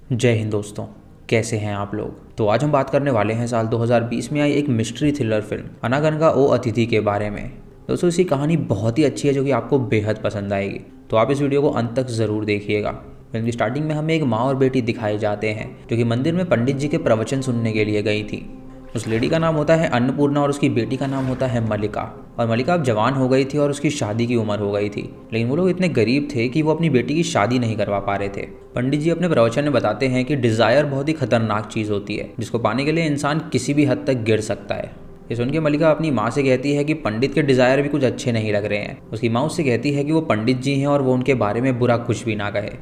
जय हिंद दोस्तों। कैसे हैं आप लोग। तो आज हम बात करने वाले हैं साल 2020 में आई एक मिस्ट्री थ्रिलर फिल्म अनागनगा ओ अतिथि के बारे में। दोस्तों इसकी कहानी बहुत ही अच्छी है जो कि आपको बेहद पसंद आएगी, तो आप इस वीडियो को अंत तक ज़रूर देखिएगा। फिल्म की स्टार्टिंग में हमें एक माँ और बेटी दिखाए जाते हैं जो कि मंदिर में पंडित जी के प्रवचन सुनने के लिए गई थी। उस लेडी का नाम होता है अन्नपूर्णा और उसकी बेटी का नाम होता है मलिका। और मलिका अब जवान हो गई थी और उसकी शादी की उम्र हो गई थी, लेकिन वो लोग इतने गरीब थे कि वो अपनी बेटी की शादी नहीं करवा पा रहे थे। पंडित जी अपने प्रवचन में बताते हैं कि डिज़ायर बहुत ही खतरनाक चीज़ होती है जिसको पाने के लिए इंसान किसी भी हद तक गिर सकता है। ये सुन के मलिका अपनी माँ से कहती है कि पंडित के डिज़ायर भी कुछ अच्छे नहीं लग रहे हैं। उसकी माँ उससे कहती है कि वो पंडित जी हैं और वो उनके बारे में बुरा कुछ भी ना कहे।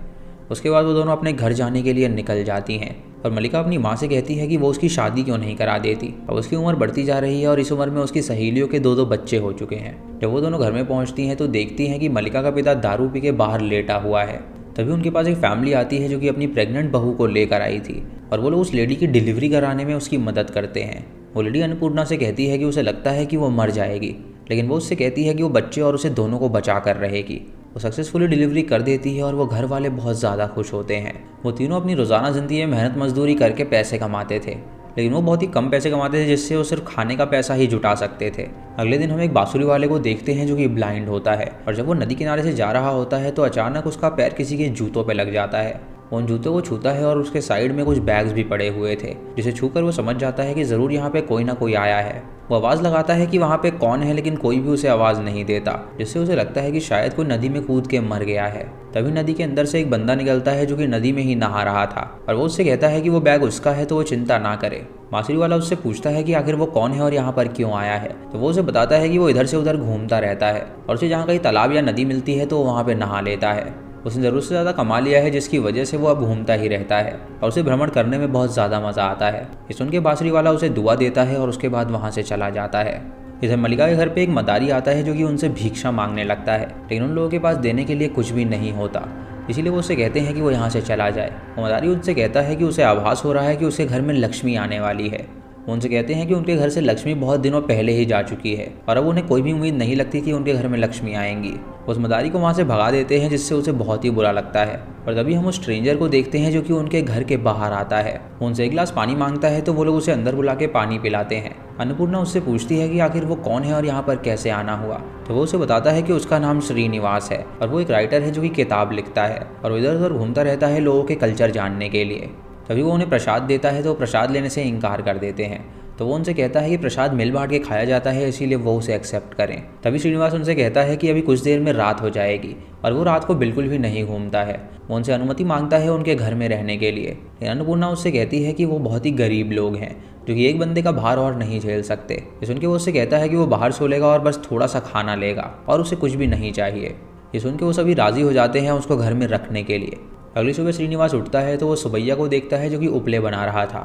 उसके बाद वो दोनों अपने घर जाने के लिए निकल जाती हैं और मलिका अपनी माँ से कहती है कि वो उसकी शादी क्यों नहीं करा देती। अब उसकी उम्र बढ़ती जा रही है और इस उम्र में उसकी सहेलियों के दो दो बच्चे हो चुके हैं। जब वो दोनों घर में पहुंचती हैं तो देखती हैं कि मलिका का पिता दारू पी के बाहर लेटा हुआ है। तभी उनके पास एक फैमिली आती है जो कि अपनी प्रेग्नेंट बहू को लेकर आई थी और वो लोग उस लेडी की डिलीवरी कराने में उसकी मदद करते हैं। वो लेडी अन्नपूर्णा से कहती है कि उसे लगता है कि वो मर जाएगी, लेकिन वो उससे कहती है कि वो बच्चे और उसे दोनों को बचा कर रहेगी। वो सक्सेसफुली डिलीवरी कर देती है और वो घर वाले बहुत ज़्यादा खुश होते हैं। वो तीनों अपनी रोज़ाना ज़िंदगी में मेहनत मजदूरी करके पैसे कमाते थे, लेकिन वो बहुत ही कम पैसे कमाते थे जिससे वो सिर्फ खाने का पैसा ही जुटा सकते थे। अगले दिन हम एक बांसुरी वाले को देखते हैं जो कि ब्लाइंड होता है और जब वो नदी किनारे से जा रहा होता है तो अचानक उसका पैर किसी के जूतों पर लग जाता है। वो उन जूतों को छूता है और उसके साइड में कुछ बैग्स भी पड़े हुए थे, जिसे छूकर वो समझ जाता है कि ज़रूर यहाँ पे कोई ना कोई आया है। वो आवाज़ लगाता है कि वहाँ पे कौन है, लेकिन कोई भी उसे आवाज़ नहीं देता, जिससे उसे लगता है कि शायद कोई नदी में कूद के मर गया है। तभी नदी के अंदर से एक बंदा निकलता है जो कि नदी में ही नहा रहा था और वो उससे कहता है कि वो बैग उसका है तो वो चिंता ना करे। बांसुरी वाला उससे पूछता है कि आखिर वो कौन है और यहाँ पर क्यों आया है। तो वो उसे बताता है कि वो इधर से उधर घूमता रहता है और उसे जहाँ कहीं तालाब या नदी मिलती है तो वो वहाँ पे नहा लेता है। उसने ज़रूरत से ज़्यादा कमा लिया है जिसकी वजह से वो अब घूमता ही रहता है और उसे भ्रमण करने में बहुत ज़्यादा मज़ा आता है। ये सुन के बांसुरी वाला उसे दुआ देता है और उसके बाद वहाँ से चला जाता है। इधर मलिका के घर पे एक मदारी आता है जो कि उनसे भिक्षा मांगने लगता है, लेकिन उन लोगों के पास देने के लिए कुछ भी नहीं होता, इसीलिए वो उससे कहते हैं कि वो यहाँ से चला जाए। वो मदारी उनसे कहता है कि उसे आभास हो रहा है कि उसके घर में लक्ष्मी आने वाली है। वो उनसे कहते हैं कि उनके घर से लक्ष्मी बहुत दिनों पहले ही जा चुकी है और अब उन्हें कोई भी उम्मीद नहीं लगती कि उनके घर में लक्ष्मी आएंगी। उस मदारी को वहाँ से भगा देते हैं जिससे उसे बहुत ही बुरा लगता है। और तभी हम उस स्ट्रेंजर को देखते हैं जो कि उनके घर के बाहर आता है। वो उनसे एक गिलास पानी मांगता है तो वो लोग उसे अंदर बुला के पानी पिलाते हैं। अन्नपूर्णा उससे पूछती है कि आखिर वो कौन है और यहाँ पर कैसे आना हुआ। तो वो उसे बताता है कि उसका नाम श्रीनिवास है और वो एक राइटर है जो कि किताब लिखता है और वो इधर उधर घूमता रहता है लोगों के कल्चर जानने के लिए। तभी वो उन्हें प्रसाद देता है तो वो प्रसाद लेने से इनकार कर देते हैं। तो वो उनसे कहता है कि प्रसाद मिल बांट के खाया जाता है, इसीलिए वो उसे एक्सेप्ट करें। तभी श्रीनिवास उनसे कहता है कि अभी कुछ देर में रात हो जाएगी और वो रात को बिल्कुल भी नहीं घूमता है। वो उनसे अनुमति मांगता है उनके घर में रहने के लिए, लेकिन अन्नपूर्णा उससे कहती है कि वो बहुत ही गरीब लोग हैं जो कि एक बंदे का भार और नहीं झेल सकते। ये सुन के वो उससे कहता है कि वो बाहर सो लेगा और बस थोड़ा सा खाना लेगा और उसे कुछ भी नहीं चाहिए। ये सुन के वो सभी राज़ी हो जाते हैं उसको घर में रखने के लिए। अगली सुबह श्रीनिवास उठता है तो वो सुबैया को देखता है जो कि उपले बना रहा था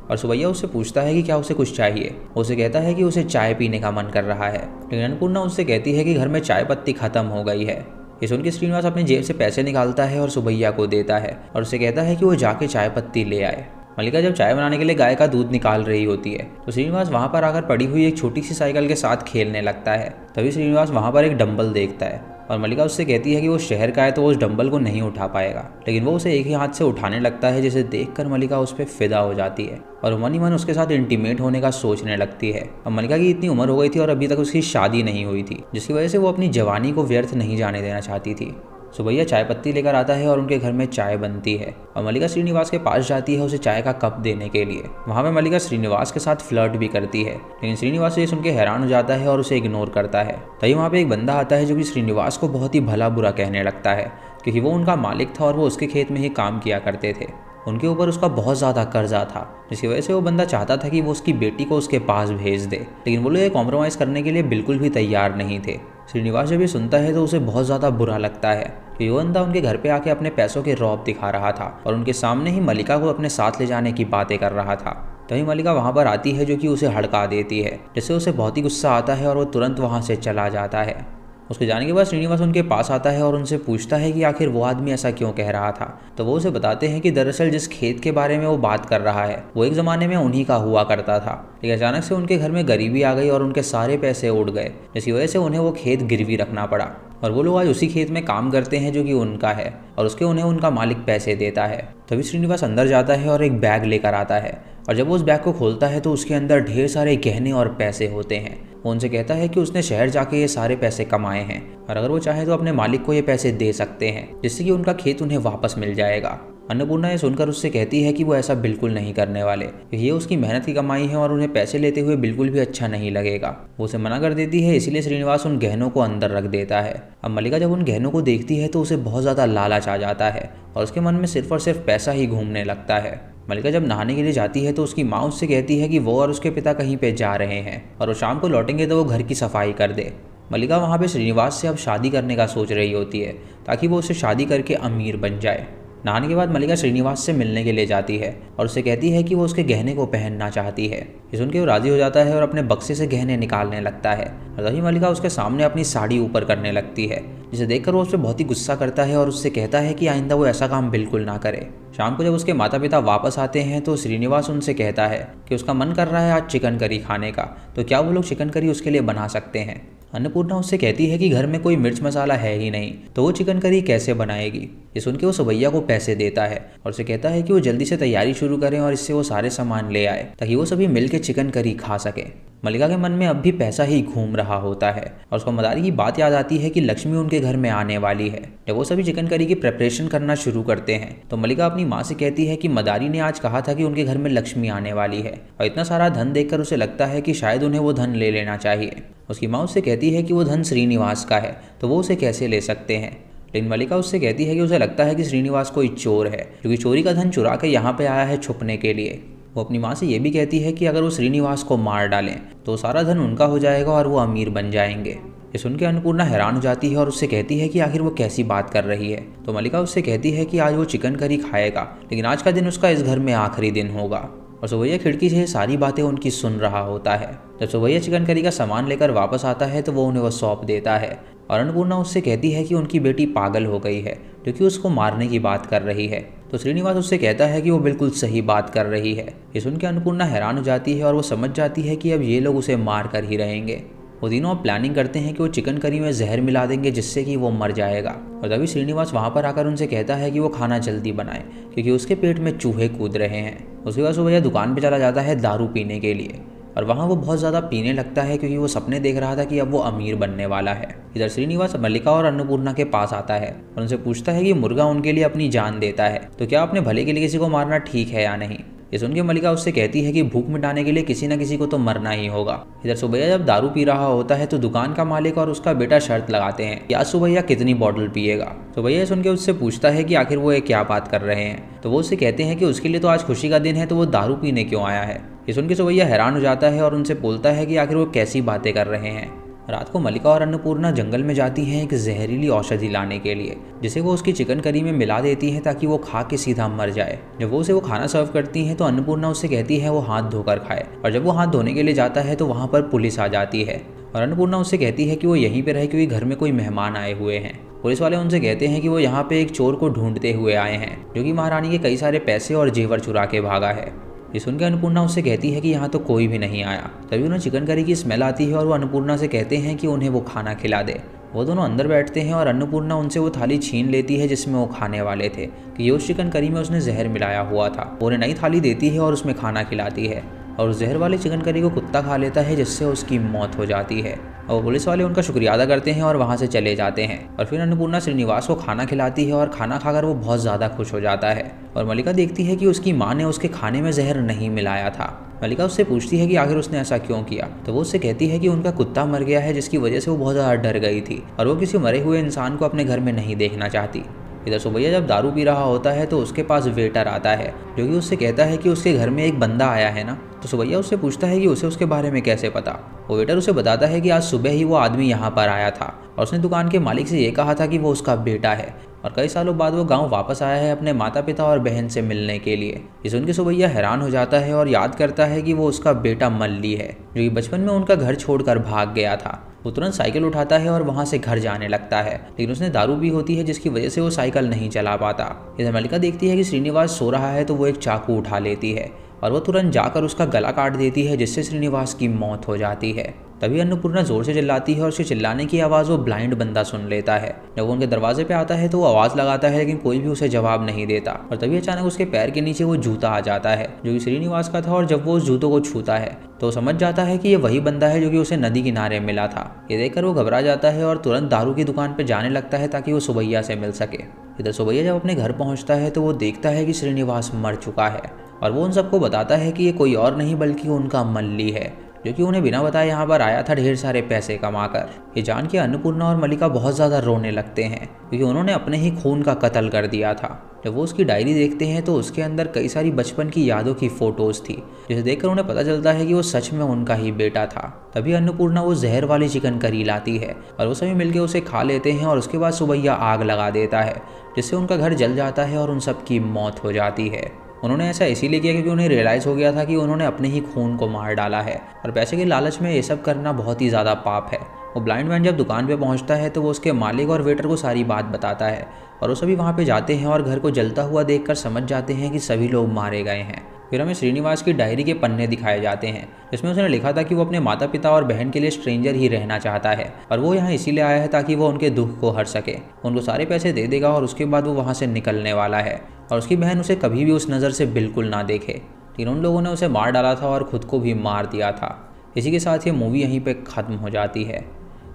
और सुबैया उससे पूछता है कि क्या उसे कुछ चाहिए। उसे कहता है कि उसे चाय पीने का मन कर रहा है, लेकिन अन्नपूर्णा उससे कहती है कि घर में चाय पत्ती खत्म हो गई है। ये सुन के श्रीनिवास अपनी जेब से पैसे निकालता है और सुबैया को देता है और उसे कहता है कि वो जाके चाय पत्ती ले आए। मलिका जब चाय बनाने के लिए गाय का दूध निकाल रही होती है तो श्रीनिवास वहाँ पर आकर पड़ी हुई एक छोटी सी साइकिल के साथ खेलने लगता है। तभी श्रीनिवास वहाँ पर एक डंबल देखता है और मलिका उससे कहती है कि वो शहर का है तो वो उस डंबल को नहीं उठा पाएगा, लेकिन वो उसे एक ही हाथ से उठाने लगता है, जिसे देखकर मलिका उस पर फिदा हो जाती है और मन ही मन उसके साथ इंटीमेट होने का सोचने लगती है। अब मलिका की इतनी उम्र हो गई थी और अभी तक उसकी शादी नहीं हुई थी, जिसकी वजह से वो अपनी जवानी को व्यर्थ नहीं जाने देना चाहती थी। सुबैया चाय पत्ती लेकर आता है और उनके घर में चाय बनती है और मलिका श्रीनिवास के पास जाती है उसे चाय का कप देने के लिए। वहाँ पे मलिका श्रीनिवास के साथ फ्लर्ट भी करती है, लेकिन श्रीनिवास ये सुन के हैरान हो जाता है और उसे इग्नोर करता है। तभी वहाँ पे एक बंदा आता है जो कि श्रीनिवास को बहुत ही भला बुरा कहने लगता है, क्योंकि वो उनका मालिक था और वो उसके खेत में ही काम किया करते थे। उनके ऊपर उसका बहुत ज़्यादा कर्जा था, जिसकी वजह से वो बंदा चाहता था कि वो उसकी बेटी को उसके पास भेज दे, लेकिन वो लोग ये कॉम्प्रोमाइज़ करने के लिए बिल्कुल भी तैयार नहीं थे। श्रीनिवास जब ये सुनता है तो उसे बहुत ज़्यादा बुरा लगता है कि वो बंदा उनके घर पे आके अपने पैसों के रौब दिखा रहा था और उनके सामने ही मलिका को अपने साथ ले जाने की बातें कर रहा था। तभी मलिका वहाँ पर आती है जो कि उसे हड़का देती है, जिससे उसे बहुत ही गुस्सा आता है और वो तुरंत वहाँ से चला जाता है। उसके जाने के बाद श्रीनिवास उनके पास आता है और उनसे पूछता है कि आखिर वो आदमी ऐसा क्यों कह रहा था। तो वो उसे बताते हैं कि दरअसल जिस खेत के बारे में वो बात कर रहा है वो एक ज़माने में उन्हीं का हुआ करता था, लेकिन अचानक से उनके घर में गरीबी आ गई और उनके सारे पैसे उड़ गए, जिसकी वजह से उन्हें वो खेत गिरवी रखना पड़ा। और वो लोग आज उसी खेत में काम करते हैं जो कि उनका है और उसके उन्हें उनका मालिक पैसे देता है। तभी श्रीनिवास अंदर जाता है और एक बैग लेकर आता है और जब वो उस बैग को खोलता है तो उसके अंदर ढेर सारे गहने और पैसे होते हैं। वो उनसे कहता है कि उसने शहर जाके ये सारे पैसे कमाए हैं और अगर वो चाहे तो अपने मालिक को ये पैसे दे सकते हैं जिससे कि उनका खेत उन्हें वापस मिल जाएगा। अन्नपूर्णा ये सुनकर उससे कहती है कि वो ऐसा बिल्कुल नहीं करने वाले, ये उसकी मेहनत की कमाई है और उन्हें पैसे लेते हुए बिल्कुल भी अच्छा नहीं लगेगा। वो उसे मना कर देती है, इसीलिए श्रीनिवास उन गहनों को अंदर रख देता है। अब मल्लिका जब उन गहनों को देखती है तो उसे बहुत ज़्यादा लालच आ जाता है और उसके मन में सिर्फ और सिर्फ पैसा ही घूमने लगता है। मल्लिका जब नहाने के लिए जाती है तो उसकी माँ उससे कहती है कि वो और उसके पिता कहीं पे जा रहे हैं और वो शाम को लौटेंगे तो वो घर की सफाई कर दे। मल्लिका वहाँ पे श्रीनिवास से अब शादी करने का सोच रही होती है ताकि वो उससे शादी करके अमीर बन जाए। नहाने के बाद मल्लिका श्रीनिवास से मिलने के लिए जाती है और उससे कहती है कि वो उसके गहने को पहनना चाहती है। ये सुन के वो राजी हो जाता है और अपने बक्से से गहने निकालने लगता है और तभी मल्लिका उसके सामने अपनी साड़ी ऊपर करने लगती है, जिसे देखकर वो उस पर बहुत ही गुस्सा करता है और उससे कहता है कि आइंदा वो ऐसा काम बिल्कुल ना करे। शाम को जब उसके माता पिता वापस आते हैं तो श्रीनिवास उनसे कहता है कि उसका मन कर रहा है आज चिकन करी खाने का, तो क्या वो लोग चिकन करी उसके लिए बना सकते हैं। अन्नपूर्णा उससे कहती है कि घर में कोई मिर्च मसाला है ही नहीं तो वो चिकन करी कैसे बनाएगी। ये सुन के वो सुबैया को पैसे देता है और उसे कहता है कि वो जल्दी से तैयारी शुरू करें और इससे वो सारे सामान ले आए ताकि वो सभी मिलकर चिकन करी खा सके। मल्लिका के मन में अब भी पैसा ही घूम रहा होता है और उसको मदारी की बात याद आती है कि लक्ष्मी उनके घर में आने वाली है। जब वो सभी चिकन करी की प्रिपरेशन करना शुरू करते हैं तो मल्लिका अपनी माँ से कहती है कि मदारी ने आज कहा था कि उनके घर में लक्ष्मी आने वाली है और इतना सारा धन देखकर उसे लगता है कि शायद उन्हें वो धन ले लेना चाहिए। उसकी माँ उससे कहती है कि वो धन श्रीनिवास का है तो वो उसे कैसे ले सकते हैं, लेकिन मल्लिका उससे कहती है कि उसे लगता है कि श्रीनिवास कोई चोर है क्योंकि चोरी का धन चुरा कर यहाँ पे आया है छुपने के लिए। वो अपनी माँ से ये भी कहती है कि अगर वो श्रीनिवास को मार डालें तो सारा धन उनका हो जाएगा और वो अमीर बन जाएंगे। ये सुन के अन्नपूर्णा हैरान हो जाती है और उससे कहती है कि आखिर वो कैसी बात कर रही है। तो मल्लिका उससे कहती है कि आज वो चिकन करी खाएगा लेकिन आज का दिन उसका इस घर में आखिरी दिन होगा। और सुबैया खिड़की से सारी बातें उनकी सुन रहा होता है। जब सुबैया चिकन करी का सामान लेकर वापस आता है तो वो उन्हें वो सौंप देता है और अन्नपूर्णा उससे कहती है कि उनकी बेटी पागल हो गई है क्योंकि उसको मारने की बात कर रही है। तो श्रीनिवास उससे कहता है कि वो बिल्कुल सही बात कर रही है। ये सुन के अन्नपूर्णा हैरान हो जाती है और वो समझ जाती है कि अब ये लोग उसे मार कर ही रहेंगे। वो तीनों अब प्लानिंग करते हैं कि वो चिकन करी में जहर मिला देंगे जिससे कि वो मर जाएगा। और तभी श्रीनिवास वहाँ पर आकर उनसे कहता है कि वो खाना जल्दी बनाए क्योंकि उसके पेट में चूहे कूद रहे हैं। उसके बाद सुबह दुकान पर चला जाता है दारू पीने के लिए और वहाँ वो बहुत ज़्यादा पीने लगता है क्योंकि वो सपने देख रहा था कि अब वो अमीर बनने वाला है। इधर श्रीनिवास मल्लिका और अन्नपूर्णा के पास आता है और उनसे पूछता है कि मुर्गा उनके लिए अपनी जान देता है तो क्या अपने भले के लिए किसी को मारना ठीक है या नहीं। ये सुन के मल्लिका उससे कहती है कि भूख मिटाने के लिए किसी न किसी को तो मरना ही होगा। इधर सुबैया जब दारू पी रहा होता है तो दुकान का मालिक और उसका बेटा शर्त लगाते हैं कि आज सुबैया कितनी बॉटल पिएगा। सुबैया सुन के उससे पूछता है कि आखिर वो ये क्या बात कर रहे हैं। तो वो उससे कहते हैं कि उसके लिए तो आज खुशी का दिन है तो वो दारू पीने क्यों आया है। ये सुन के सुबैया हैरान हो जाता है और उनसे बोलता है कि आखिर वो कैसी बातें कर रहे हैं। रात को मल्लिका और अन्नपूर्णा जंगल में जाती हैं एक जहरीली औषधि लाने के लिए जिसे वो उसकी चिकन करी में मिला देती हैं ताकि वो खा के सीधा मर जाए। जब वो उसे वो खाना सर्व करती हैं तो अन्नपूर्णा उससे कहती है वो हाथ धोकर खाए और जब वो हाथ धोने के लिए जाता है तो वहाँ पर पुलिस आ जाती है और अन्नपूर्णा उससे कहती है कि वो यहीं पर रहे क्योंकि घर में कोई मेहमान आए हुए हैं। पुलिस वाले उनसे कहते हैं कि वो यहाँ पे एक चोर को ढूंढते हुए आए हैं जो कि महारानी के कई सारे पैसे और जेवर चुरा के भागा है। ये सुनकर अन्नपूर्णा उससे कहती है कि यहाँ तो कोई भी नहीं आया। तभी उन्हें चिकन करी की स्मेल आती है और वो अन्नपूर्णा से कहते हैं कि उन्हें वो खाना खिला दे। वो दोनों अंदर बैठते हैं और अन्नपूर्णा उनसे वो थाली छीन लेती है जिसमें वो खाने वाले थे कि ये उस चिकन करी में उसने जहर मिलाया हुआ था। वो उन्हें नई थाली देती है और उसमें खाना खिलाती है और उस जहर वाले चिकन करी को कुत्ता खा लेता है जिससे उसकी मौत हो जाती है। और पुलिस वाले उनका शुक्रिया अदा करते हैं और वहाँ से चले जाते हैं और फिर अन्नपूर्णा श्रीनिवास को खाना खिलाती है और खाना खाकर वो बहुत ज़्यादा खुश हो जाता है। और मल्लिका देखती है कि उसकी माँ ने उसके खाने में जहर नहीं मिलाया था। मल्लिका उससे पूछती है कि आखिर उसने ऐसा क्यों किया। तो वो उससे कहती है कि उनका कुत्ता मर गया है जिसकी वजह से वो बहुत ज़्यादा डर गई थी और वो किसी मरे हुए इंसान को अपने घर में नहीं देखना चाहती। इधर सुबैया जब दारू पी रहा होता है तो उसके पास वेटर आता है जो कि उससे कहता है कि उसके घर में एक बंदा आया है ना। तो सुबैया उससे पूछता है कि उसे उसके बारे में कैसे पता। वो वेटर उसे बताता है कि आज सुबह ही वो आदमी यहाँ पर आया था और उसने दुकान के मालिक से ये कहा था कि वो उसका बेटा है और कई सालों बाद वो गांव वापस आया है अपने माता पिता और बहन से मिलने के लिए। ये सुन के सुबैया हैरान हो जाता है और याद करता है कि वो उसका बेटा मल्ली है जो कि बचपन में उनका घर छोड़कर भाग गया था। वो तुरंत साइकिल उठाता है और वहाँ से घर जाने लगता है लेकिन उसने दारू पी होती है जिसकी वजह से वो साइकिल नहीं चला पाता। इधर मल्लिका देखती है कि श्रीनिवास सो रहा है तो वो एक चाकू उठा लेती है और वो तुरंत जाकर उसका गला काट देती है जिससे श्रीनिवास की मौत हो जाती है। तभी अन्नपूर्णा जोर से चिल्लाती है और उसके चिल्लाने की आवाज़ वो ब्लाइंड बंदा सुन लेता है। जब वो उनके दरवाजे पे आता है तो वो आवाज़ लगाता है, लेकिन कोई भी उसे जवाब नहीं देता। और तभी अचानक उसके पैर के नीचे वो जूता आ जाता है जो कि श्रीनिवास का था। और जब वो उस जूतों को छूता है तो समझ जाता है कि ये वही बंदा है जो कि उसे नदी किनारे मिला था। ये देखकर वो घबरा जाता है और तुरंत दारू की दुकान पर जाने लगता है ताकि वो सुबैया से मिल सके। इधर सुबैया जब अपने घर पहुंचता है तो वो देखता है कि श्रीनिवास मर चुका है और वो उन सबको बताता है कि ये कोई और नहीं बल्कि उनका मल्ली है, जो कि उन्हें बिना बताए यहाँ पर आया था ढेर सारे पैसे कमाकर। ये जान के अन्नपूर्णा और मल्लिका बहुत ज़्यादा रोने लगते हैं क्योंकि उन्होंने अपने ही खून का कत्ल कर दिया था। जब वो उसकी डायरी देखते हैं तो उसके अंदर कई सारी बचपन की यादों की फ़ोटोज़ थी, जिसे देखकर उन्हें पता चलता है कि वो सच में उनका ही बेटा था। तभी अन्नपूर्णा वो जहर वाली चिकन करी लाती है और वो सभी मिलकर उसे खा लेते हैं। और उसके बाद सुबैया आग लगा देता है, जिससे उनका घर जल जाता है और उन सब की मौत हो जाती है। उन्होंने ऐसा इसीलिए किया क्योंकि उन्हें रियलाइज़ हो गया था कि उन्होंने अपने ही खून को मार डाला है और पैसे के लालच में ये सब करना बहुत ही ज़्यादा पाप है। वो ब्लाइंड मैन जब दुकान पे पहुंचता है तो वो उसके मालिक और वेटर को सारी बात बताता है और वो सभी वहाँ पे जाते हैं और घर को जलता हुआ देखकर समझ जाते हैं कि सभी लोग मारे गए हैं। फिर हमें श्रीनिवास की डायरी के पन्ने दिखाए जाते हैं जिसमें उसने लिखा था कि वो अपने माता पिता और बहन के लिए स्ट्रेंजर ही रहना चाहता है और वो यहाँ इसीलिए आया है ताकि वो उनके दुख को हर सके। उनको सारे पैसे दे देगा और उसके बाद वो वहाँ से निकलने वाला है और उसकी बहन उसे कभी भी उस नज़र से बिल्कुल ना देखे। लेकिन उन लोगों ने उसे मार डाला था और ख़ुद को भी मार दिया था। इसी के साथ ये मूवी यहीं पे ख़त्म हो जाती है।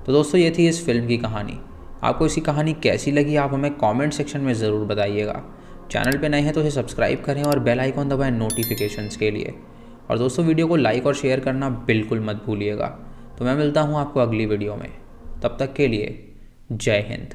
तो दोस्तों ये थी इस फिल्म की कहानी। आपको इसकी कहानी कैसी लगी आप हमें कमेंट सेक्शन में ज़रूर बताइएगा। चैनल पे नए हैं तो इसे सब्सक्राइब करें और बेल आइकॉन दबाएं नोटिफिकेशंस के लिए। और दोस्तों वीडियो को लाइक और शेयर करना बिल्कुल मत भूलिएगा। तो मैं मिलता हूँ आपको अगली वीडियो में, तब तक के लिए जय हिंद।